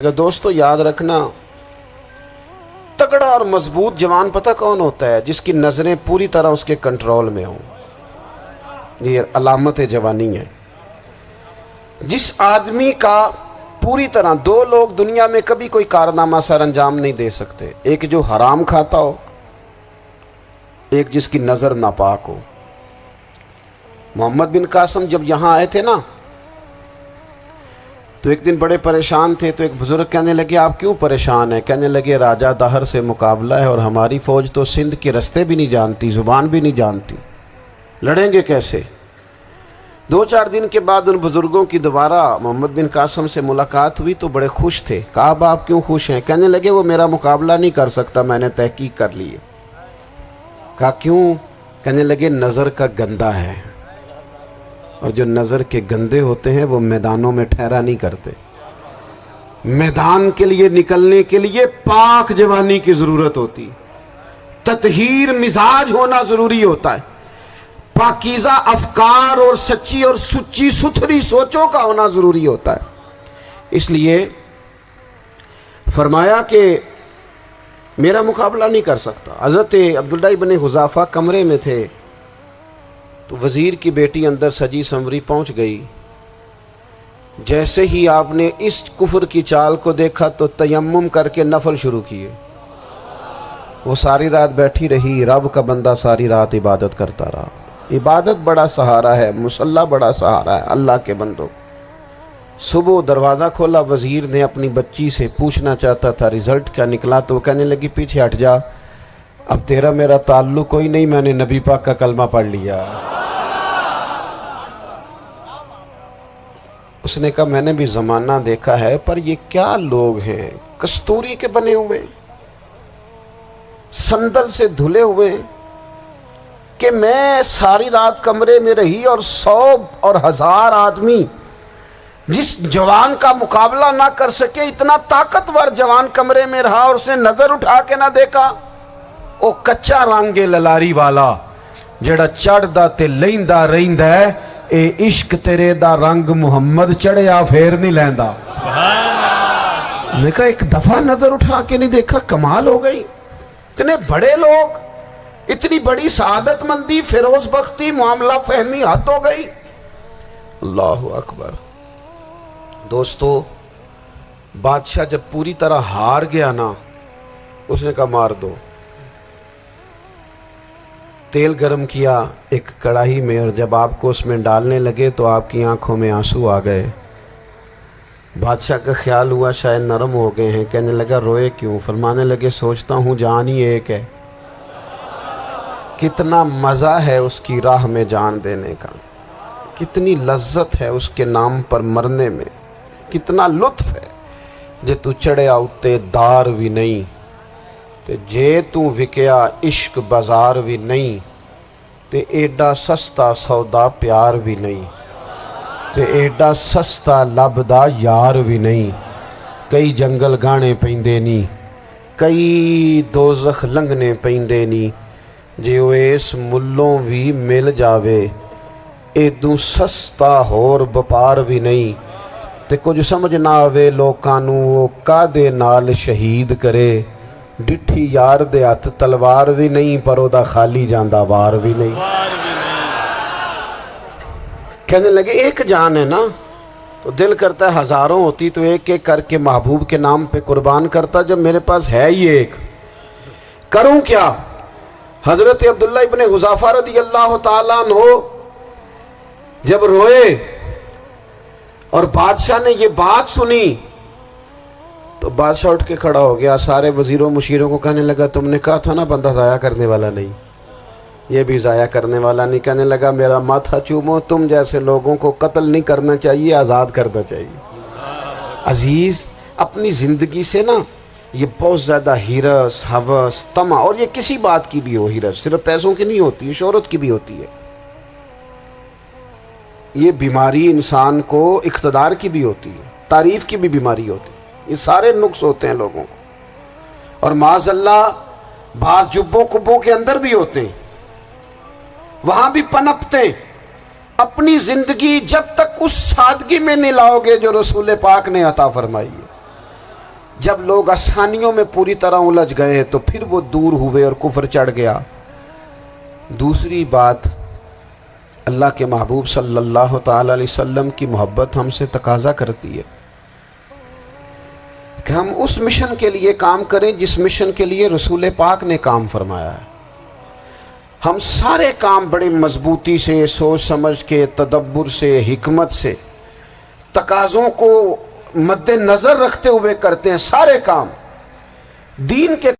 دوستو یاد رکھنا، تگڑا اور مضبوط جوان پتہ کون ہوتا ہے؟ جس کی نظریں پوری طرح اس کے کنٹرول میں ہوں۔ یہ علامت جوانی ہے۔ جس آدمی کا پوری طرح، دو لوگ دنیا میں کبھی کوئی کارنامہ سر انجام نہیں دے سکتے، ایک جو حرام کھاتا ہو، ایک جس کی نظر ناپاک ہو۔ محمد بن قاسم جب یہاں آئے تھے نا، تو ایک دن بڑے پریشان تھے، تو ایک بزرگ کہنے لگے آپ کیوں پریشان ہیں؟ کہنے لگے راجہ دہر سے مقابلہ ہے اور ہماری فوج تو سندھ کے رستے بھی نہیں جانتی، زبان بھی نہیں جانتی، لڑیں گے کیسے؟ دو چار دن کے بعد ان بزرگوں کی دوبارہ محمد بن قاسم سے ملاقات ہوئی تو بڑے خوش تھے۔ کہا اب آپ کیوں خوش ہیں؟ کہنے لگے وہ میرا مقابلہ نہیں کر سکتا، میں نے تحقیق کر لی ہے۔ کہا کیوں؟ کہنے لگے نظر کا گندہ ہے، اور جو نظر کے گندے ہوتے ہیں وہ میدانوں میں ٹھہرا نہیں کرتے۔ میدان کے لیے نکلنے کے لیے پاک جوانی کی ضرورت ہوتی، تطہیر مزاج ہونا ضروری ہوتا ہے، پاکیزہ افکار اور سچی اور سچی ستھری سوچوں کا ہونا ضروری ہوتا ہے۔ اس لیے فرمایا کہ میرا مقابلہ نہیں کر سکتا۔ حضرت عبداللہ ابن حذافہ کمرے میں تھے، تو وزیر کی بیٹی اندر سجی سنوری پہنچ گئی۔ جیسے ہی آپ نے اس کفر کی چال کو دیکھا تو تیمم کر کے نفل شروع کیے۔ وہ ساری رات بیٹھی رہی، رب کا بندہ ساری رات عبادت کرتا رہا۔ عبادت بڑا سہارا ہے، مصلی بڑا سہارا ہے اللہ کے بندوں۔ صبح دروازہ کھولا، وزیر نے اپنی بچی سے پوچھنا چاہتا تھا رزلٹ کیا نکلا، تو وہ کہنے لگی پیچھے ہٹ جا، اب تیرا میرا تعلق کوئی نہیں، میں نے نبی پاک کا کلمہ پڑھ لیا۔ اس نے کہا میں نے بھی زمانہ دیکھا ہے، پر یہ کیا لوگ ہیں، کستوری کے بنے ہوئے، سندل سے دھلے ہوئے، کہ میں ساری رات کمرے میں رہی اور 100 اور 1000 آدمی جس جوان کا مقابلہ نہ کر سکے، اتنا طاقتور جوان کمرے میں رہا اور اس نے نظر اٹھا کے نہ دیکھا۔ او کچا رنگ للاری والا جڑا چڑھدا تے لیندا رہندا ہے، اے عشق تیرے دا رنگ محمد چڑھیا پھر نہیں لیندا۔ میں کہا ایک دفعہ نظر اٹھا کے نہیں دیکھا، کمال ہو گئی۔ اتنے بڑے لوگ، اتنی بڑی سعادت مندی، فیروز بختی، معاملہ فہمی حد ہو گئی۔ اللہ اکبر۔ دوستو بادشاہ جب پوری طرح ہار گیا نا، اس نے کہا مار دو۔ تیل گرم کیا ایک کڑاہی میں، اور جب آپ کو اس میں ڈالنے لگے تو آپ کی آنکھوں میں آنسو آ گئے۔ بادشاہ کا خیال ہوا شاید نرم ہو گئے ہیں، کہنے لگا روئے کیوں؟ فرمانے لگے سوچتا ہوں جان ہی ایک ہے، کتنا مزہ ہے اس کی راہ میں جان دینے کا، کتنی لذت ہے اس کے نام پر مرنے میں، کتنا لطف ہے۔ جے تو چڑھیا اتے دار بھی نہیں، تے جے تو وکیا عشق بازار بھی نہیں، تے ایڈا سستا سودا پیار بھی نہیں، تے ایڈا سستا لبدا یار بھی نہیں۔ کئی جنگل گانے پیندے نہیں، کئی دوزخ لنگنے پیندے نہیں، جے وہ اس ملوں بھی مل جاوے، ایدوں سستا ہور بپار بھی نہیں۔ تے کچھ سمجھ نہ آوے لوکاں نوں وہ کادے نال شہید کرے، ڈٹھی یار دے ہاتھ تلوار بھی نہیں، پر او دا خالی جاندہ وار بھی نہیں۔ کہنے لگے ایک جان ہے نا، تو دل کرتا ہے ہزاروں ہوتی تو ایک ایک کر کے محبوب کے نام پہ قربان کرتا، جب میرے پاس ہے ہی ایک، کروں کیا؟ حضرت عبداللہ ابن حذافہ رضی اللہ تعالیٰ عنہ جب روئے اور بادشاہ نے یہ بات سنی، تو بادشاہ اٹھ کے کھڑا ہو گیا، سارے وزیروں مشیروں کو کہنے لگا تم نے کہا تھا نا بندہ ضائع کرنے والا نہیں، یہ بھی ضائع کرنے والا نہیں۔ کہنے لگا میرا ماتھا چومو، تم جیسے لوگوں کو قتل نہیں کرنا چاہیے، آزاد کرنا چاہیے۔ عزیز اپنی زندگی سے نا یہ بہت زیادہ ہرس، ہوس، طمع، اور یہ کسی بات کی بھی ہو، ہرس صرف پیسوں کی نہیں ہوتی ہے، شہرت کی بھی ہوتی ہے، یہ بیماری انسان کو اقتدار کی بھی ہوتی ہے، تعریف کی بھی بیماری ہوتی ہے، یہ سارے نقص ہوتے ہیں لوگوں کو، اور معاذ اللہ بعض جبوں کبوں کے اندر بھی ہوتے ہیں، وہاں بھی پنپتے ہیں۔ اپنی زندگی جب تک اس سادگی میں نہیں لاؤ گے جو رسول پاک نے عطا فرمائی ہے، جب لوگ آسانیوں میں پوری طرح الجھ گئے تو پھر وہ دور ہوئے اور کفر چڑھ گیا۔ دوسری بات، اللہ کے محبوب صلی اللہ تعالی علیہ وسلم کی محبت ہم سے تقاضا کرتی ہے کہ ہم اس مشن کے لیے کام کریں جس مشن کے لیے رسول پاک نے کام فرمایا ہے۔ ہم سارے کام بڑے مضبوطی سے، سوچ سمجھ کے، تدبر سے، حکمت سے، تقاضوں کو مد نظر رکھتے ہوئے کرتے ہیں۔ سارے کام دین کے